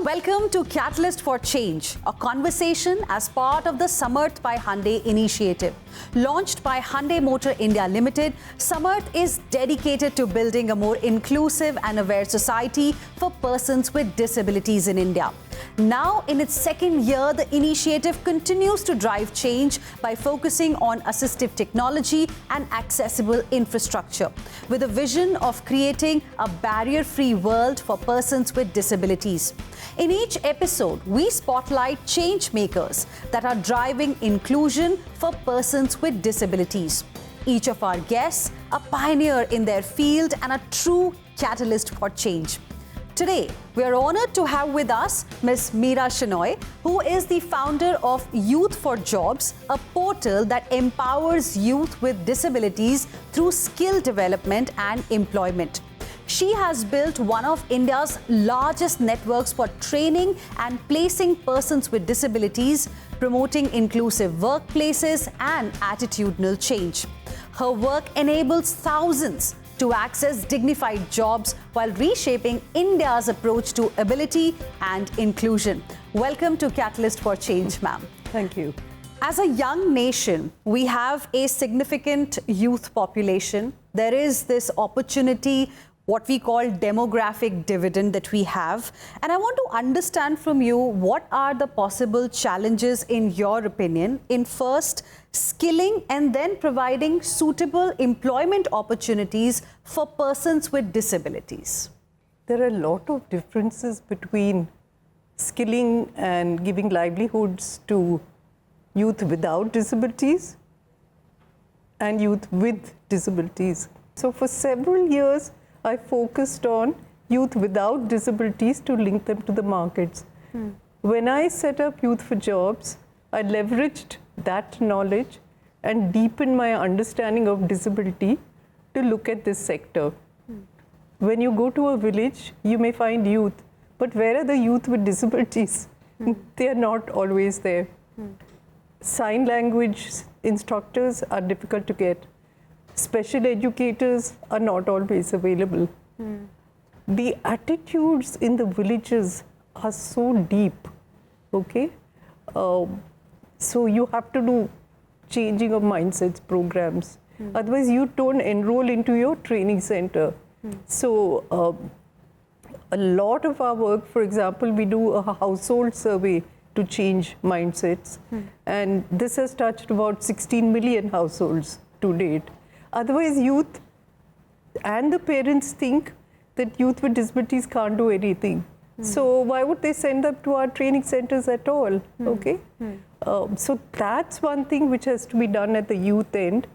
Welcome to Catalyst for Change, a conversation as part of the Samarth by Hyundai initiative. Launched by Hyundai Motor India Limited, Samarth is dedicated to building a more inclusive and aware society for persons with disabilities in India. Now, in its second year, the initiative continues to drive change by focusing on assistive technology and accessible infrastructure, with a vision of creating a barrier-free world for persons with disabilities. In each episode, we spotlight change makers that are driving inclusion for persons with disabilities. Each of our guests a pioneer in their field and a true catalyst for change. Today, we are honored to have with us Ms. Meera Shenoy, who is the founder of Youth for Jobs, a portal that empowers youth with disabilities through skill development and employment. She has built one of India's largest networks for training and placing persons with disabilities, promoting inclusive workplaces and attitudinal change. Her work enables thousands to access dignified jobs while reshaping India's approach to ability and inclusion. Welcome to Catalyst for Change, ma'am. Thank you. As a young nation, we have a significant youth population. There is this opportunity, what we call demographic dividend that we have. And I want to understand from you, what are the possible challenges in your opinion in first skilling and then providing suitable employment opportunities for persons with disabilities? There are a lot of differences between skilling and giving livelihoods to youth without disabilities and youth with disabilities. So for several years, I focused on youth without disabilities to link them to the markets. When I set up Youth for Jobs, I leveraged that knowledge and deepened my understanding of disability to look at this sector. When you go to a village, you may find youth, but where are the youth with disabilities? They are not always there. Sign language instructors are difficult to get. Special educators are not always available. The attitudes in the villages are so deep, okay? So you have to do changing of mindsets programs. Otherwise, you don't enroll into your training center. So a lot of our work, for example, we do a household survey to change mindsets. And this has touched about 16 million households to date. Otherwise, youth and the parents think that youth with disabilities can't do anything. So why would they send them to our training centers at all? Okay. So that's one thing which has to be done at the youth end.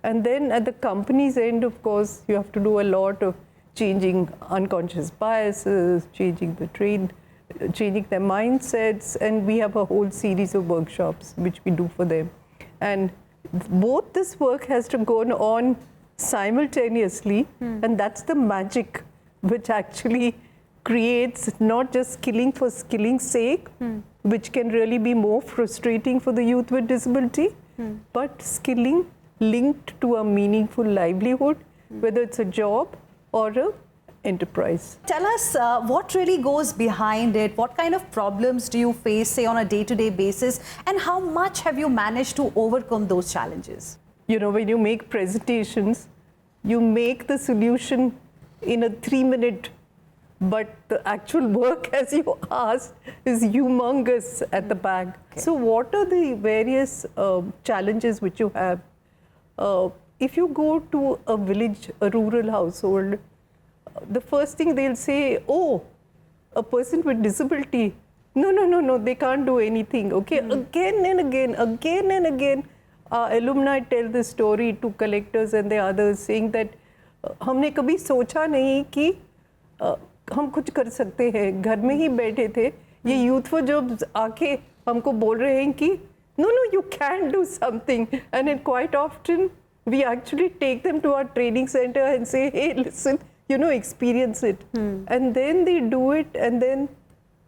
And then at the company's end, of course, you have to do a lot of changing unconscious biases, changing their mindsets. And we have a whole series of workshops which we do for them. And both this work has to go on simultaneously, and that's the magic which actually creates not just skilling for skilling's sake, which can really be more frustrating for the youth with disability, but skilling linked to a meaningful livelihood, whether it's a job or an enterprise. Tell us what really goes behind it. What kind of problems do you face, say, on a day-to-day basis, and how much have you managed to overcome those challenges? You know, when you make presentations, you make the solution in a 3-minute, but the actual work, as you asked, is humongous at the back. Okay. So what are the various challenges which you have? If you go to a village, a rural household, the first thing they'll say, oh, a person with disability, no, they can't do anything, okay? Again and again, alumni tell the story to collectors and the others, saying that हमने कभी सोचा नहीं कि हम कुछ कर सकते हैं, घर में ही बैठे थे, ये यूथ फॉर जॉब्स आके हमको बोल रहे हैं कि no, you can do something. And then quite often, we actually take them to our training center and say, hey, listen, you know, experience it. And then they do it, and then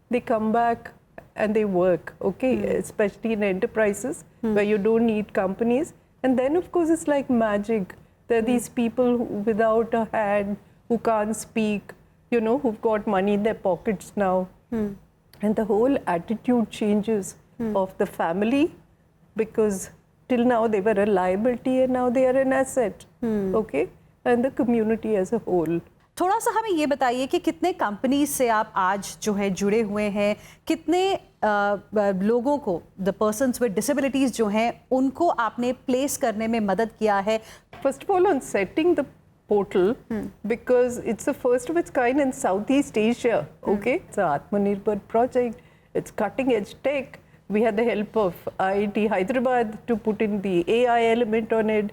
they come back and they work, okay, especially in enterprises where you don't need companies. And then, of course, it's like magic. There are these people without a hand, who can't speak, you know, who've got money in their pockets now. and the whole attitude changes of the family, because till now they were a liability and now they are an asset, okay, and the community as a whole. थोड़ा सा हमें ये बताइए कि कितने companies से आप आज जो है जुड़े हुए हैं, कितने लोगों को, द पर्सन्स विद डिसेबिलिटीज जो हैं, उनको आपने प्लेस करने में मदद किया है? First of all, on setting the portal, because it's the first of its kind in Southeast Asia, okay? It's an Atmanirbhar project, it's cutting edge tech. We had the help of IIT Hyderabad to put in the AI element on it.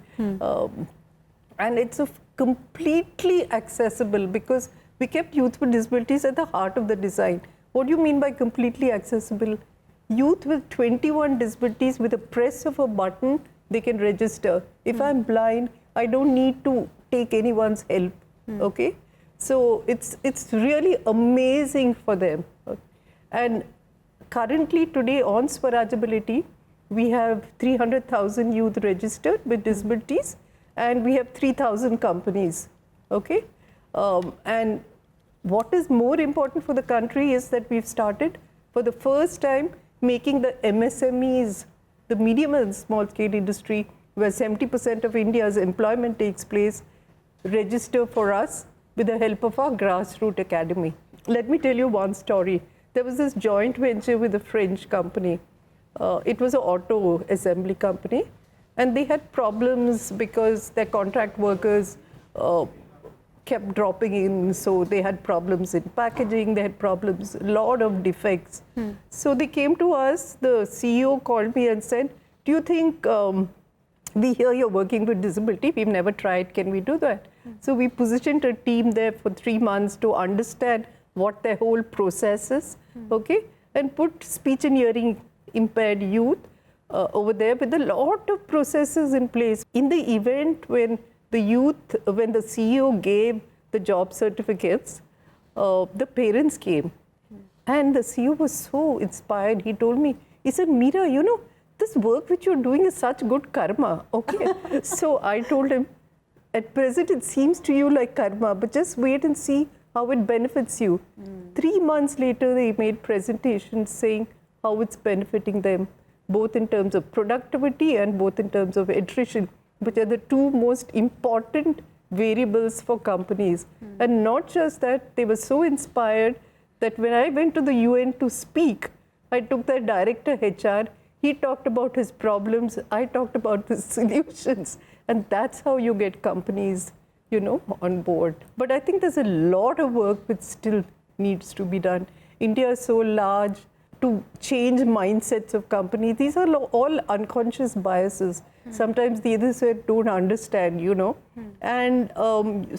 And it's completely accessible, because we kept youth with disabilities at the heart of the design. What do you mean by completely accessible? Youth with 21 disabilities, with a press of a button, they can register. If I'm blind, I don't need to take anyone's help, okay? So it's really amazing for them. And currently today on Swarajability, we have 300,000 youth registered with disabilities, and we have 3,000 companies, okay? And what is more important for the country is that we've started for the first time making the MSMEs, the medium and small scale industry, where 70% of India's employment takes place, register for us with the help of our grassroots academy. Let me tell you one story. There was this joint venture with a French company. It was an auto assembly company, and they had problems because their contract workers kept dropping in, so they had problems in packaging, they had problems, a lot of defects. So they came to us, the CEO called me and said, do you think, we hear you're working with disability, we've never tried, can we do that? So we positioned a team there for 3 months to understand what their whole process is, okay, and put speech and hearing impaired youth over there with a lot of processes in place. In the event when the youth, when the CEO gave the job certificates, the parents came, and the CEO was so inspired. He told me, he said, Meera, you know, this work which you're doing is such good karma, okay? So I told him, at present it seems to you like karma, but just wait and see how it benefits you. 3 months later, they made presentations saying how it's benefiting them, both in terms of productivity and both in terms of attrition, which are the two most important variables for companies. And not just that, they were so inspired that when I went to the UN to speak, I took their director HR, he talked about his problems, I talked about the solutions, and that's how you get companies, you know, on board. But I think there's a lot of work which still needs to be done. India is so large. To change mindsets of companies, these are all unconscious biases. Sometimes the other side don't understand, you know. And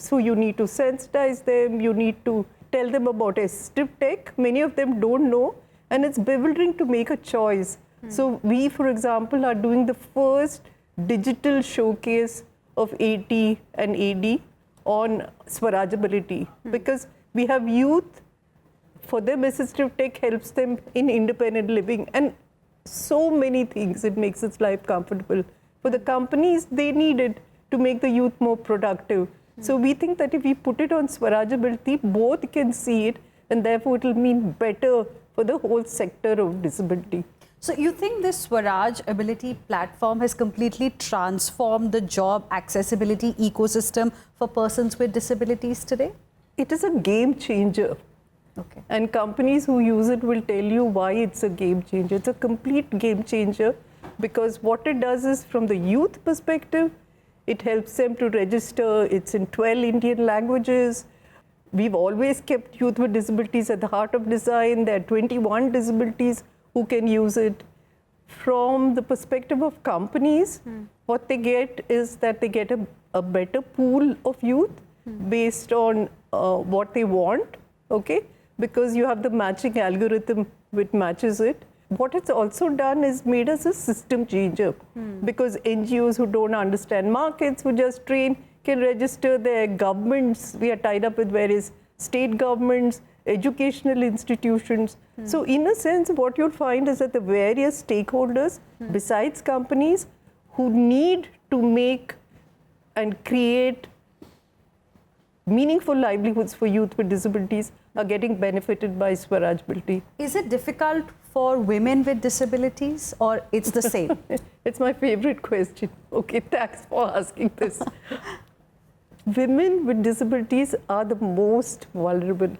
so you need to sensitize them, you need to tell them about assistive tech. Many of them don't know, and it's bewildering to make a choice. So we, for example, are doing the first digital showcase of AT and AD on Swarajability, because we have youth. For them, assistive tech helps them in independent living and so many things. It makes its life comfortable. For the companies, they need it to make the youth more productive. So we think that if we put it on Swarajability, both can see it, and therefore it will mean better for the whole sector of disability. So you think this Swaraj Ability platform has completely transformed the job accessibility ecosystem for persons with disabilities today? It is a game changer. Okay. And companies who use it will tell you why it's a game changer. It's a complete game changer, because what it does is, from the youth perspective, it helps them to register. It's in 12 Indian languages. We've always kept youth with disabilities at the heart of design. There are 21 disabilities who can use it. From the perspective of companies, what they get is that they get a better pool of youth based on what they want, okay? Because you have the matching algorithm which matches it. What it's also done is made us a system changer, because NGOs who don't understand markets, who just train, can register. Their governments. We are tied up with various state governments, educational institutions. So in a sense, what you'll find is that the various stakeholders, besides companies, who need to make and create meaningful livelihoods for youth with disabilities, are getting benefited by Swaraj Bilti. Is it difficult for women with disabilities, or it's the same? It's my favorite question. Okay, thanks for asking this. Women with disabilities are the most vulnerable.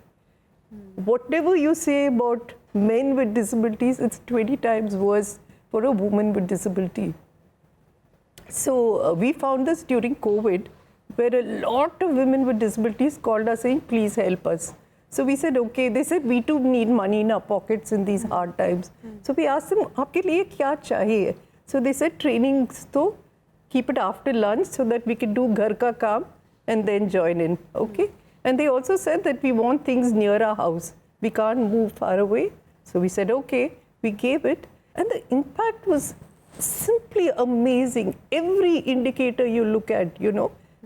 Whatever you say about men with disabilities, it's 20 times worse for a woman with disability. So we found this during COVID, where a lot of women with disabilities called us saying, please help us. So we said, okay. They said, we too need money in our pockets in these hard times. So we asked them, aapke liye kya chahiye? So they said, trainings to keep it after lunch so that we can do ghar ka kaam and then join in. Okay. And they also said that we want things near our house. We can't move far away. So we said, okay. We gave it. And the impact was simply amazing. Every indicator you look at,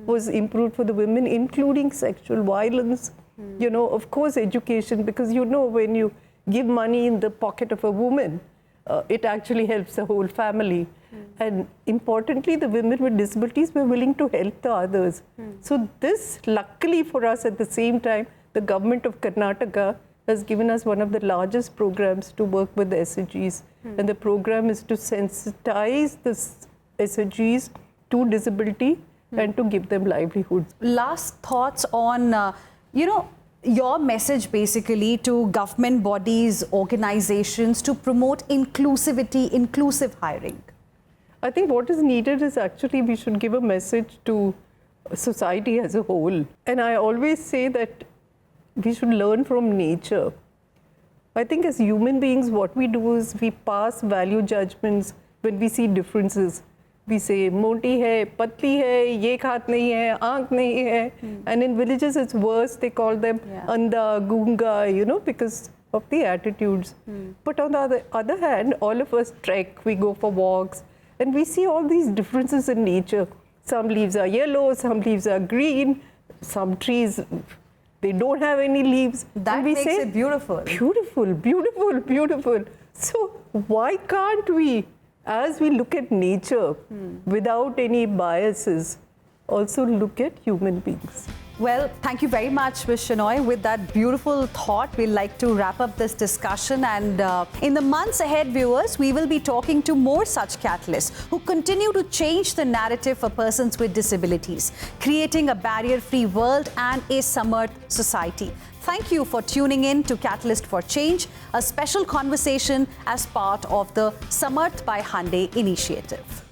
was improved for the women, including sexual violence, of course, education, because when you give money in the pocket of a woman, it actually helps the whole family. And importantly, the women with disabilities were willing to help the others. So this, luckily for us at the same time, the government of Karnataka has given us one of the largest programs to work with the SHGs. And the program is to sensitize the SHGs to disability and to give them livelihoods. Last thoughts on, your message basically to government bodies, organizations to promote inclusivity, inclusive hiring. I think what is needed is actually we should give a message to society as a whole. And I always say that we should learn from nature. I think as human beings, what we do is we pass value judgments when we see differences. We say, moti hai, patli hai, ye khat nahi hai, aankh nahi hai. And in villages, it's worse. They call them anda, gunga, because of the attitudes. But on the other hand, all of us trek, we go for walks, and we see all these differences in nature. Some leaves are yellow, some leaves are green, some trees, they don't have any leaves. That and we makes say, it beautiful. Beautiful, beautiful, beautiful. So why can't we, as we look at nature without any biases, also look at human beings? Well, thank you very much, Ms. Shenoy. With that beautiful thought, we'd like to wrap up this discussion. And in the months ahead, viewers, we will be talking to more such catalysts who continue to change the narrative for persons with disabilities, creating a barrier-free world and a Samarth society. Thank you for tuning in to Catalyst for Change, a special conversation as part of the Samarth by Hyundai initiative.